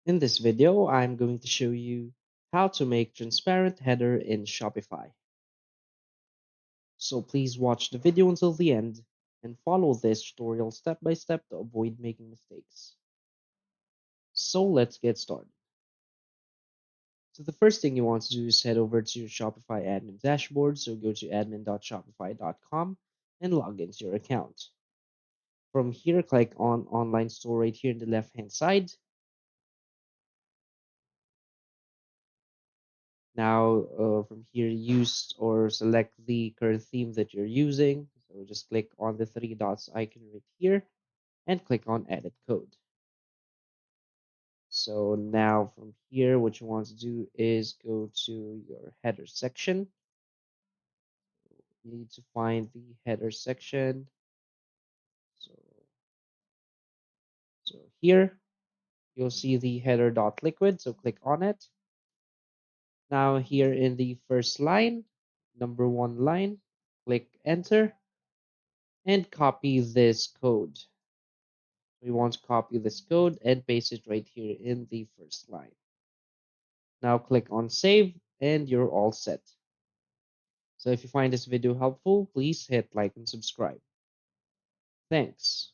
In this video, I'm going to show you how to make transparent header in Shopify. So please watch the video until the end and follow this tutorial step by step to avoid making mistakes. So let's get started. So the first thing you want to do is head over to your Shopify admin dashboard. So go to admin.shopify.com and log into your account. From here, click on Online Store right here in the left-hand side. Now, from here, use or select the current theme that you're using. So just click on the three dots icon right here and click on Edit Code. So now from here, what you want to do is go to your header section. You need to find the header section. So, so here, you'll see the header dot liquid. So click on it. Now here in the first line, number one line, click enter and copy this code. We want to copy this code and paste it right here in the first line. Now click on save and you're all set. So if you find this video helpful, please hit like and subscribe. Thanks.